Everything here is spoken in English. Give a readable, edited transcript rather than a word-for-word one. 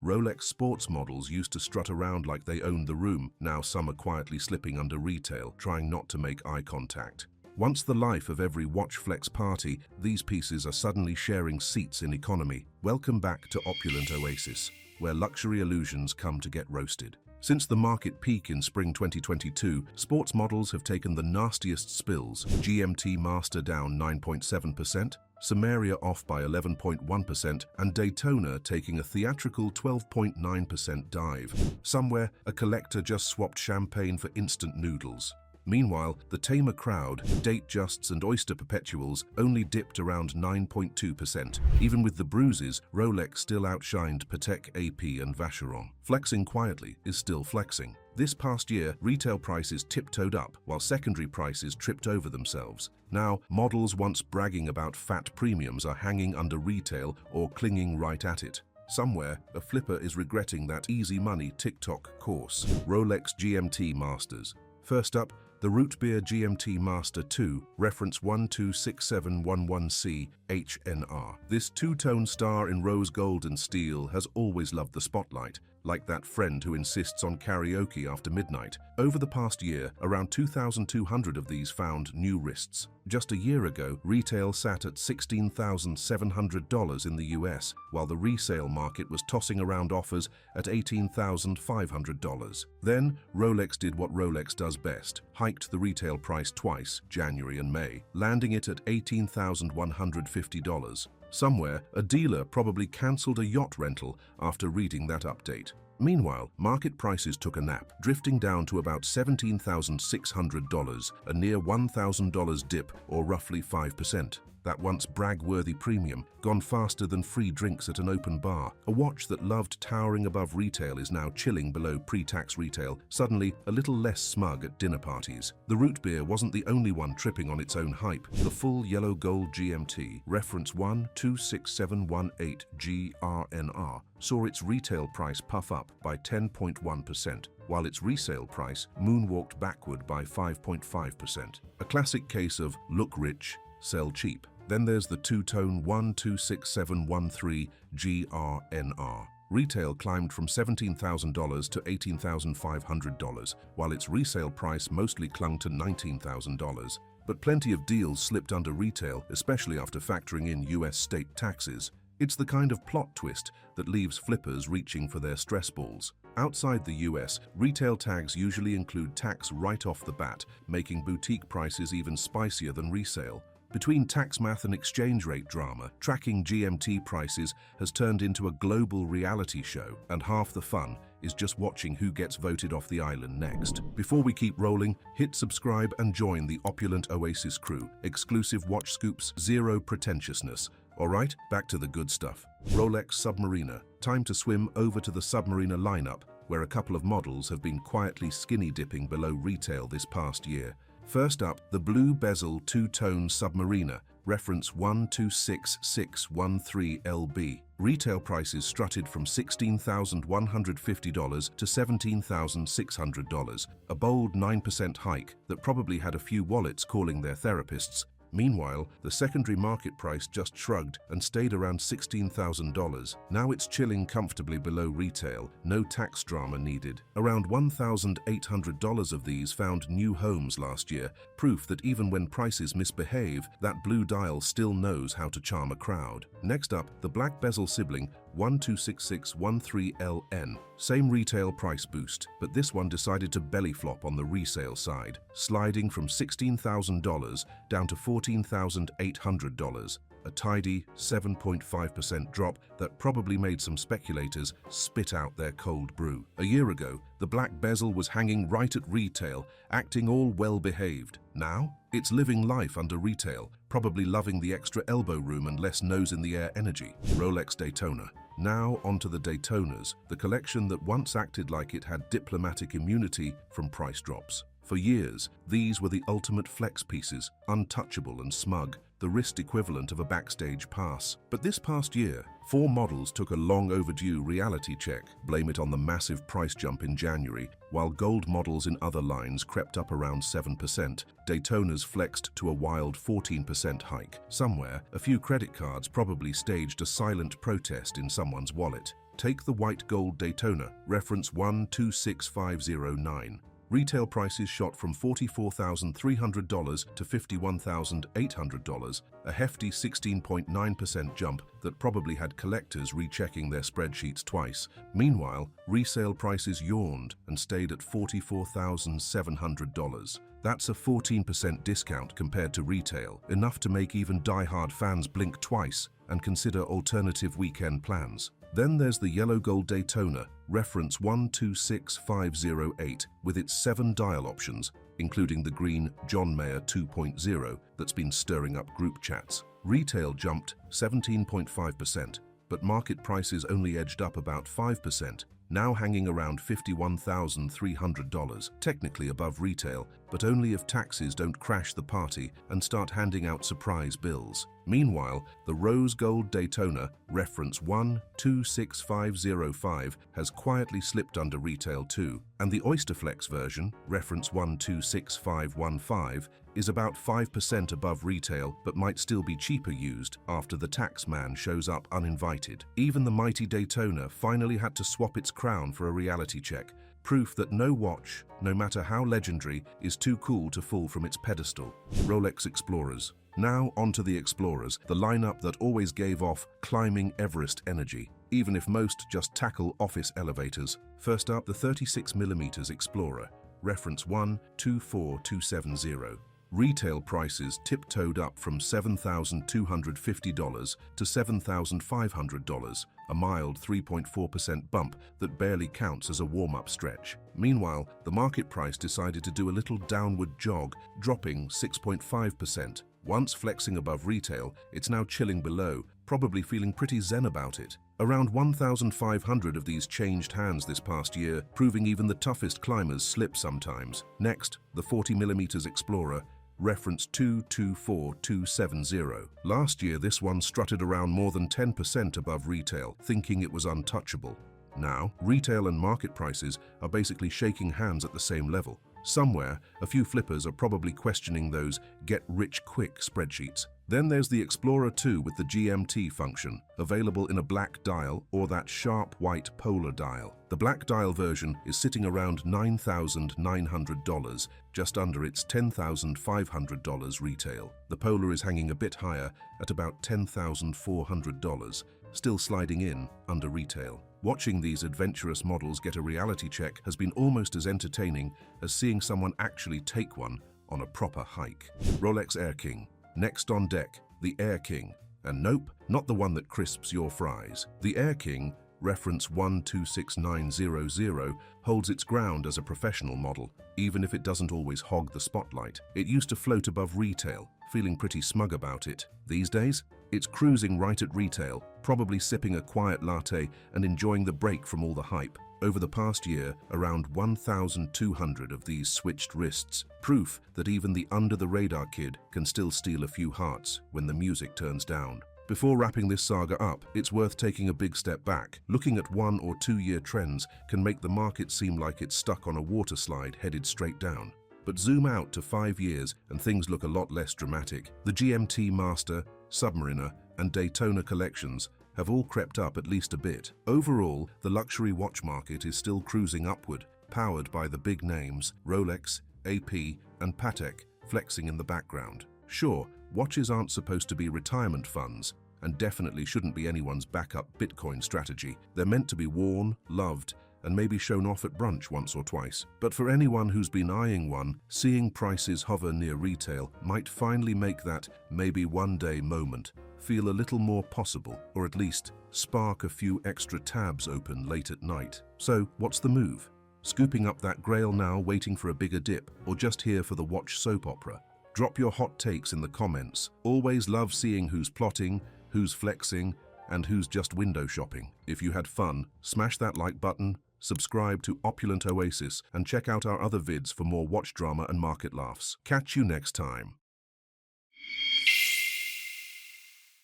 Rolex sports models used to strut around like they owned the room. Now some are quietly slipping under retail, trying not to make eye contact. Once the life of every watch flex party, these pieces are suddenly sharing seats in economy. Welcome back to Opulent Oasis, where luxury illusions come to get roasted. Since the market peak in spring 2022, sports models have taken the nastiest spills. GMT Master down 9.7%, Submariner off by 11.1%, and Daytona taking a theatrical 12.9% dive. Somewhere, a collector just swapped champagne for instant noodles. Meanwhile, the tamer crowd, Datejusts and Oyster Perpetuals, only dipped around 9.2%. Even with the bruises, Rolex still outshined Patek, AP and Vacheron. Flexing quietly is still flexing. This past year, retail prices tiptoed up, while secondary prices tripped over themselves. Now, models once bragging about fat premiums are hanging under retail or clinging right at it. Somewhere, a flipper is regretting that easy money TikTok course. Rolex GMT Masters. First up, the Root Beer GMT Master 2, reference 126711C HNR. This two-tone star in rose gold and steel has always loved the spotlight, like that friend who insists on karaoke after midnight. Over the past year, around 2,200 of these found new wrists. Just a year ago, retail sat at $16,700 in the US, while the resale market was tossing around offers at $18,500. Then, Rolex did what Rolex does best, hiked the retail price twice, January and May, landing it at $18,150. Somewhere, a dealer probably cancelled a yacht rental after reading that update. Meanwhile, market prices took a nap, drifting down to about $17,600, a near $1,000 dip, or roughly 5%. That once brag-worthy premium, gone faster than free drinks at an open bar. A watch that loved towering above retail is now chilling below pre-tax retail, suddenly a little less smug at dinner parties. The Root Beer wasn't the only one tripping on its own hype. The full yellow gold GMT, reference 126718 GRNR, saw its retail price puff up by 10.1%. while its resale price moonwalked backward by 5.5%. A classic case of look rich, sell cheap. Then there's the two-tone 126713 GRNR. Retail climbed from $17,000 to $18,500, while its resale price mostly clung to $19,000. But plenty of deals slipped under retail, especially after factoring in US state taxes. It's the kind of plot twist that leaves flippers reaching for their stress balls. Outside the US, retail tags usually include tax right off the bat, making boutique prices even spicier than resale. Between tax math and exchange rate drama, tracking GMT prices has turned into a global reality show, and half the fun is just watching who gets voted off the island next. Before we keep rolling, hit subscribe and join the Opulent Oasis crew. Exclusive watch scoops, zero pretentiousness. Alright, back to the good stuff. Rolex Submariner. Time to swim over to the Submariner lineup, where a couple of models have been quietly skinny dipping below retail this past year. First up, the blue bezel two-tone Submariner, reference 126613LB. Retail prices strutted from $16,150 to $17,600, a bold 9% hike that probably had a few wallets calling their therapists. Meanwhile, the secondary market price just shrugged and stayed around $16,000. Now it's chilling comfortably below retail, no tax drama needed. Around $1,800 of these found new homes last year, proof that even when prices misbehave, that blue dial still knows how to charm a crowd. Next up, the black bezel sibling 126613LN. Same retail price boost, but this one decided to belly flop on the resale side, sliding from $16,000 down to $14,800, a tidy 7.5% drop that probably made some speculators spit out their cold brew. A year ago, the black bezel was hanging right at retail, acting all well-behaved. Now, it's living life under retail, probably loving the extra elbow room and less nose-in-the-air energy. Rolex Daytona. Now onto the Daytonas, the collection that once acted like it had diplomatic immunity from price drops. For years, these were the ultimate flex pieces, untouchable and smug, the wrist equivalent of a backstage pass. But this past year, 4 models took a long overdue reality check. Blame it on the massive price jump in January. While gold models in other lines crept up around 7%, Daytonas flexed to a wild 14% hike. Somewhere, a few credit cards probably staged a silent protest in someone's wallet. Take the white gold Daytona, reference 126509. Retail prices shot from $44,300 to $51,800, a hefty 16.9% jump that probably had collectors rechecking their spreadsheets twice. Meanwhile, resale prices yawned and stayed at $44,700. That's a 14% discount compared to retail, enough to make even die-hard fans blink twice and consider alternative weekend plans. Then there's the yellow gold Daytona, reference 126508, with its 7 dial options, including the green John Mayer 2.0 that's been stirring up group chats. Retail jumped 17.5%, but market prices only edged up about 5%, now hanging around $51,300, technically above retail, but only if taxes don't crash the party and start handing out surprise bills. Meanwhile, the rose gold Daytona, reference 126505, has quietly slipped under retail too, and the Oysterflex version, reference 126515, is about 5% above retail but might still be cheaper used after the tax man shows up uninvited. Even the mighty Daytona finally had to swap its crown for a reality check, proof that no watch, no matter how legendary, is too cool to fall from its pedestal. Rolex Explorers. Now onto the Explorers, the lineup that always gave off climbing Everest energy, even if most just tackle office elevators. First up, the 36mm Explorer, reference 124270. Retail prices tiptoed up from $7,250 to $7,500, a mild 3.4% bump that barely counts as a warm-up stretch. Meanwhile, the market price decided to do a little downward jog, dropping 6.5%. Once flexing above retail, it's now chilling below, probably feeling pretty zen about it. Around 1,500 of these changed hands this past year, proving even the toughest climbers slip sometimes. Next, the 40mm Explorer, reference 224270. Last year, this one strutted around more than 10% above retail, thinking it was untouchable. Now, retail and market prices are basically shaking hands at the same level. Somewhere, a few flippers are probably questioning those get-rich-quick spreadsheets. Then there's the Explorer 2 with the GMT function, available in a black dial or that sharp white polar dial. The black dial version is sitting around $9,900, just under its $10,500 retail. The polar is hanging a bit higher at about $10,400, still sliding in under retail. Watching these adventurous models get a reality check has been almost as entertaining as seeing someone actually take one on a proper hike. Rolex Air King. Next on deck, the Air King. And nope, not the one that crisps your fries. The Air King, reference 126900, holds its ground as a professional model, even if it doesn't always hog the spotlight. It used to float above retail, feeling pretty smug about it. These days, it's cruising right at retail, probably sipping a quiet latte and enjoying the break from all the hype. Over the past year, around 1,200 of these switched wrists, proof that even the under-the-radar kid can still steal a few hearts when the music turns down. Before wrapping this saga up, it's worth taking a big step back. Looking at 1 or 2 year trends can make the market seem like it's stuck on a water slide headed straight down. But zoom out to 5 years and things look a lot less dramatic. The GMT Master, Submariner, and Daytona collections have all crept up at least a bit. Overall, the luxury watch market is still cruising upward, powered by the big names Rolex, AP, and Patek flexing in the background. Sure, watches aren't supposed to be retirement funds, and definitely shouldn't be anyone's backup Bitcoin strategy. They're meant to be worn, loved, and maybe shown off at brunch once or twice. But for anyone who's been eyeing one, seeing prices hover near retail might finally make that maybe one day moment feel a little more possible, or at least spark a few extra tabs open late at night. So what's the move? Scooping up that grail now, waiting for a bigger dip, or just here for the watch soap opera? Drop your hot takes in the comments. Always love seeing who's plotting, who's flexing, and who's just window shopping. If you had fun, smash that like button, subscribe to Opulent Oasis, and check out our other vids for more watch drama and market laughs. Catch you next time.